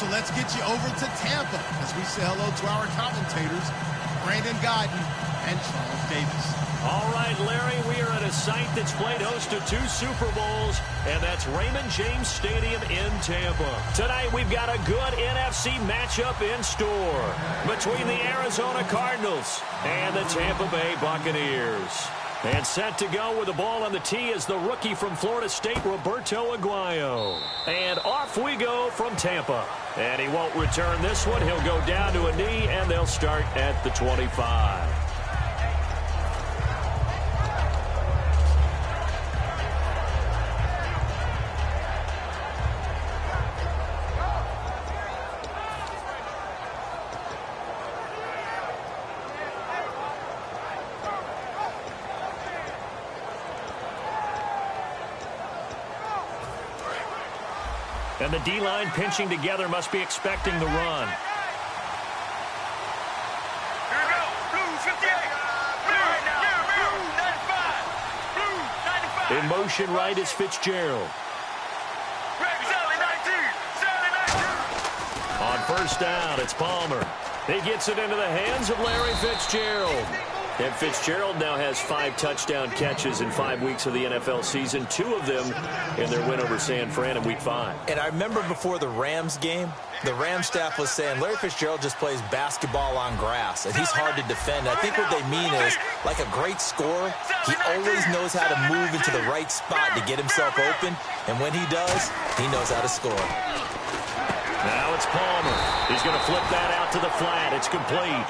So let's get you over to Tampa as we say hello to our commentators, Brandon Godden and Charles Davis. All right, Larry, we are at a site that's played host to 2 Super Bowls, and that's Raymond James Stadium in Tampa. Tonight, we've got a good NFC matchup in store between the Arizona Cardinals and the Tampa Bay Buccaneers. And set to go with the ball on the tee is the rookie from Florida State, Roberto Aguayo. And off we go from Tampa. And he won't return this one. He'll go down to a knee, and they'll start at the 25. And the D-line pinching together must be expecting the run. Here we go. Blue 58. Blue right now. Blue 95. Blue 95. In motion right is Fitzgerald. Sally 19. Sally 19. On first down, it's Palmer. He gets it into the hands of Larry Fitzgerald. And Fitzgerald now has 5 touchdown catches in 5 weeks of the NFL season, 2 of them in their win over San Fran in Week 5. And I remember before the Rams game, the Rams staff was saying Larry Fitzgerald just plays basketball on grass, and he's hard to defend. I think what they mean is, like a great scorer, he always knows how to move into the right spot to get himself open, and when he does, he knows how to score. Now it's Palmer. He's going to flip that out to the flat. It's complete.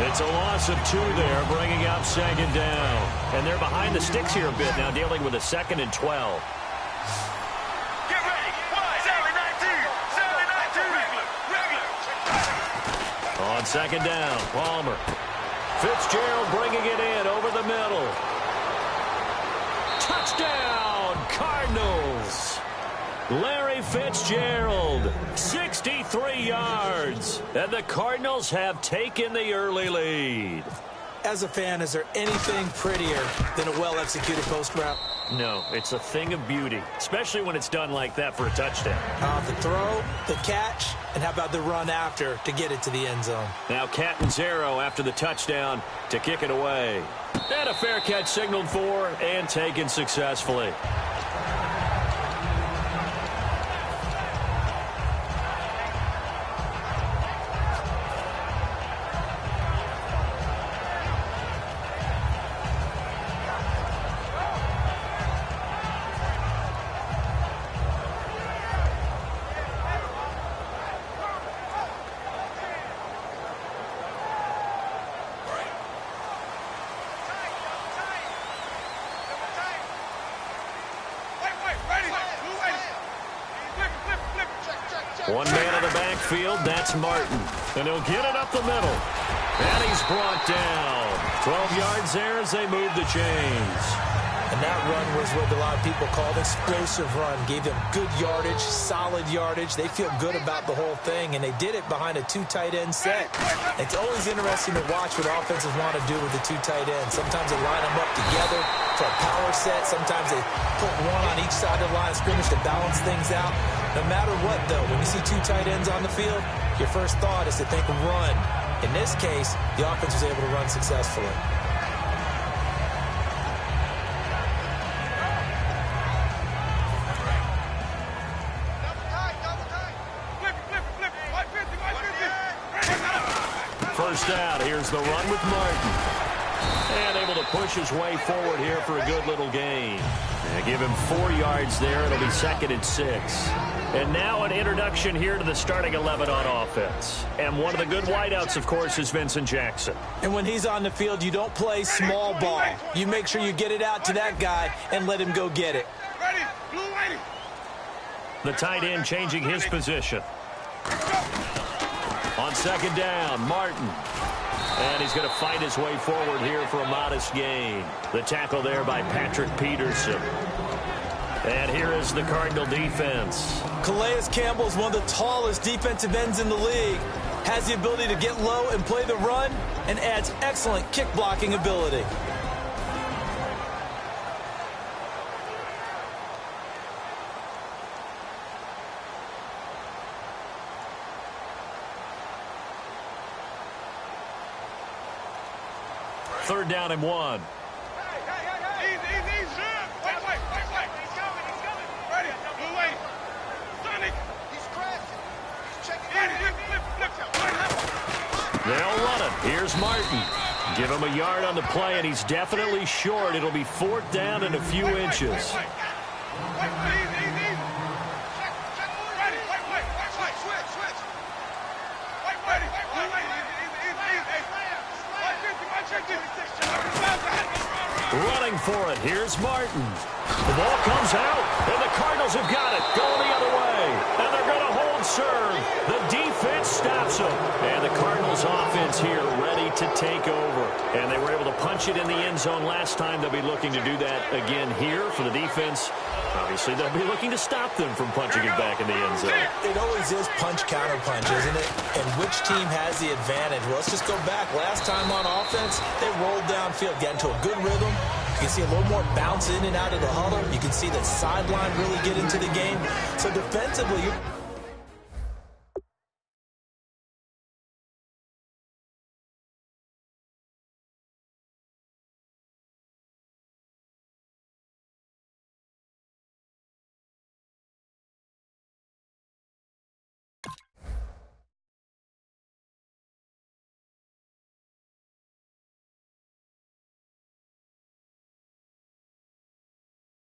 It's a loss of 2 there, bringing up second down. And they're behind the sticks here a bit now, dealing with a 2nd and 12. Get ready. Sally 19. Sally 19. Regular. On second down, Palmer. Fitzgerald bringing it in over the middle. Touchdown, Cardinals. Larry Fitzgerald, 63 yards, and the Cardinals have taken the early lead. As a fan, is there anything prettier than a well-executed post route? No, it's a thing of beauty, especially when it's done like that for a touchdown. The throw, the catch, and how about the run after to get it to the end zone? Now Catanzaro after the touchdown to kick it away. And a fair catch signaled for and taken successfully. One man in the backfield, that's Martin. And he'll get it up the middle. And he's brought down. 12 yards there as they move the chains. And that run was what a lot of people called explosive run. Gave them good yardage, solid yardage. They feel good about the whole thing, and they did it behind a 2 tight end set. It's always interesting to watch what offenses want to do with the 2 tight ends. Sometimes they line them up together for a power set. Sometimes they put one on each side of the line of scrimmage to balance things out. No matter what, though, when you see 2 tight ends on the field, your first thought is to think run. In this case, the offense was able to run successfully. First down, here's the run with Martin. And able to push his way forward here for a good little gain. And give him 4 yards there. It'll be 2nd and 6. And now an introduction here to the starting 11 on offense. And one of the good wideouts, of course, is Vincent Jackson. And when he's on the field, you don't play small ball. You make sure you get it out to that guy and let him go get it. The tight end changing his position. On second down, Martin. And he's going to fight his way forward here for a modest gain. The tackle there by Patrick Peterson. And here is the Cardinal defense. Calais Campbell is one of the tallest defensive ends in the league. Has the ability to get low and play the run, and adds excellent kick blocking ability. 3rd down and 1. They'll run it. Here's Martin. Give him a yard on the play, and he's definitely short. It'll be 4th down and a few inches. Running for it. Here's Martin. The ball comes out, and the Cardinals have got it. Going the other way. And they're going to hold serve. The defense stops them. And the Cardinals offense here ready to take over. And they were able to punch it in the end zone last time. They'll be looking to do that again here for the defense. Obviously, they'll be looking to stop them from punching it back in the end zone. It always is punch-counter-punch, isn't it? And which team has the advantage? Well, let's just go back. Last time on offense, they rolled downfield, got into a good rhythm. You can see a little more bounce in and out of the huddle. You can see the sideline really get into the game. So defensively,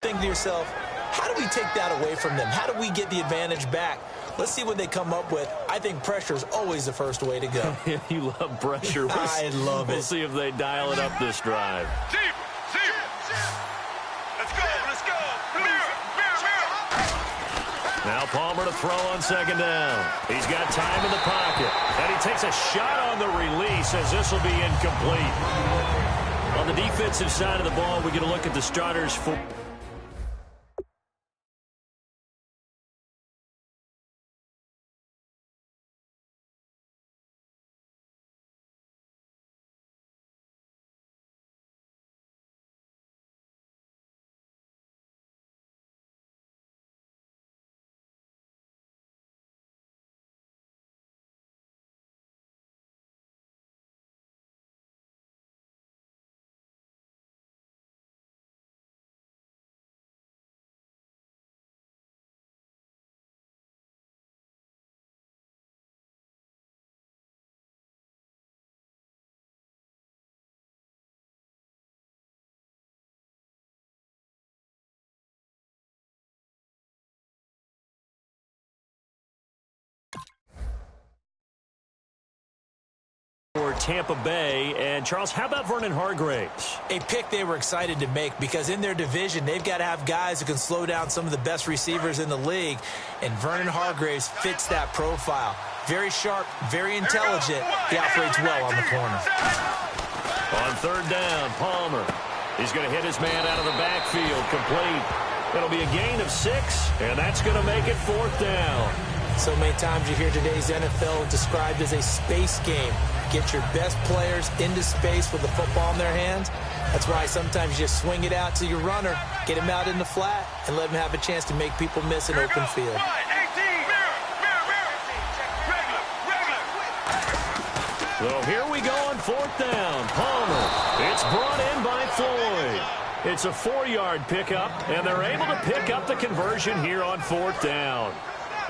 think to yourself, how do we take that away from them? How do we get the advantage back? Let's see what they come up with. I think pressure is always the first way to go. You love pressure. I love it. We'll see if they dial it up this drive. Let's go. Now Palmer to throw on 2nd down. He's got time in the pocket. And he takes a shot on the release as this will be incomplete. On the defensive side of the ball, we get a look at the starters for... for Tampa Bay. And, Charles, how about Vernon Hargreaves? A pick they were excited to make because in their division, they've got to have guys who can slow down some of the best receivers in the league. And Vernon Hargreaves fits that profile. Very sharp, very intelligent. He operates well on the corner. On 3rd down, Palmer. He's going to hit his man out of the backfield. Complete. It'll be a gain of 6, and that's going to make it 4th down. So many times you hear today's NFL described as a space game. Get your best players into space with the football in their hands. That's why sometimes you just swing it out to your runner, get him out in the flat, and let him have a chance to make people miss an open field. So here we go on 4th down. Palmer. It's brought in by Floyd. It's a 4-yard pickup, and they're able to pick up the conversion here on 4th down.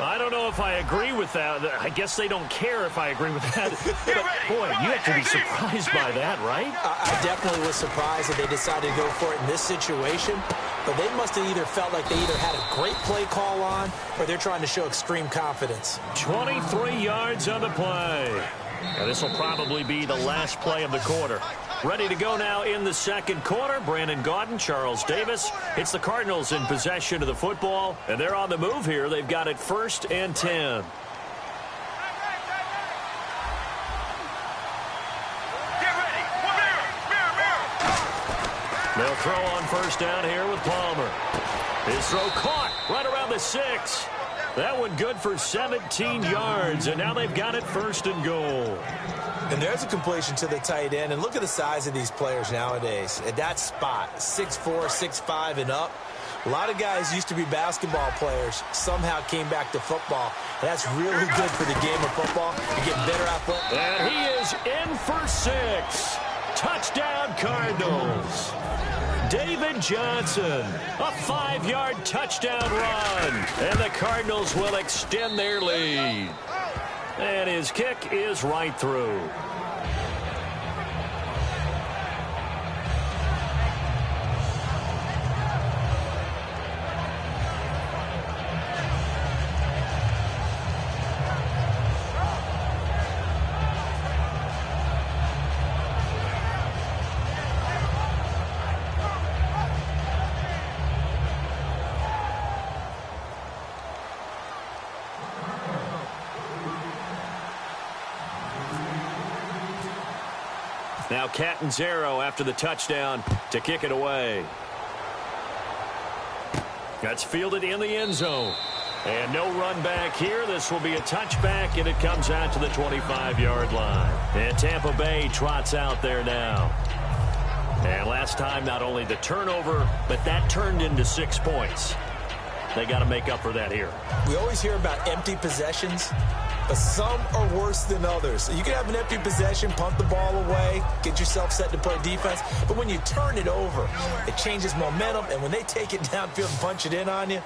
I don't know if I agree with that. I guess they don't care if I agree with that. But, boy, you have to be surprised by that, right? I definitely was surprised that they decided to go for it in this situation. But they must have either felt like they either had a great play call on or they're trying to show extreme confidence. 23 yards on the play. And this will probably be the last play of the quarter. Ready to go now in the 2nd quarter. Brandon Gaudin, Charles Davis. It's the Cardinals in possession of the football, and they're on the move here. They've got it 1st and 10. They'll throw on 1st down here with Palmer. His throw caught right around the 6. That one good for 17 yards, and now they've got it 1st and goal. And there's a completion to the tight end. And look at the size of these players nowadays. At that spot, 6'4", 6'5", and up. A lot of guys used to be basketball players, somehow came back to football. And that's really good for the game of football. You get better athletic. And he is in for 6. Touchdown, Cardinals. David Johnson, a 5-yard touchdown run. And the Cardinals will extend their lead. And his kick is right through. Now Catanzaro after the touchdown to kick it away. That's fielded in the end zone. And no run back here. This will be a touchback, and it comes out to the 25-yard line. And Tampa Bay trots out there now. And last time, not only the turnover, but that turned into 6 points. They got to make up for that here. We always hear about empty possessions, but some are worse than others. So you can have an empty possession, punt the ball away, get yourself set to play defense. But when you turn it over, it changes momentum. And when they take it downfield and punch it in on you,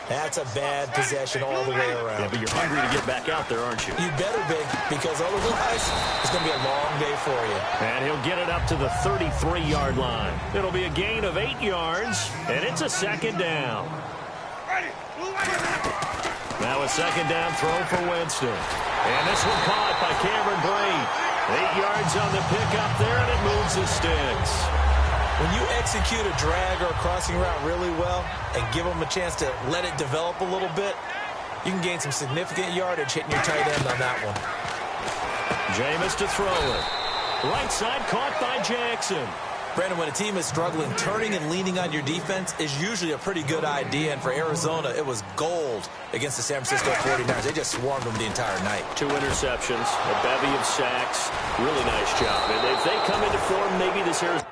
that's a bad possession all the way around. Yeah, but you're hungry to get back out there, aren't you? You better be, because otherwise it's going to be a long day for you. And he'll get it up to the 33-yard line. It'll be a gain of 8 yards, and it's a second down. Now a second down throw for Winston. And this one caught by Cameron Brate. 8 yards on the pickup there, and it moves the sticks. When you execute a drag or a crossing route really well and give them a chance to let it develop a little bit, you can gain some significant yardage hitting your tight end on that one. Jameis to throw it. Right side caught by Jackson. Brandon, when a team is struggling, turning and leaning on your defense is usually a pretty good idea. And for Arizona, it was gold against the San Francisco 49ers. They just swarmed them the entire night. 2 interceptions, a bevy of sacks. Really nice job. And if they come into form, maybe this Arizona...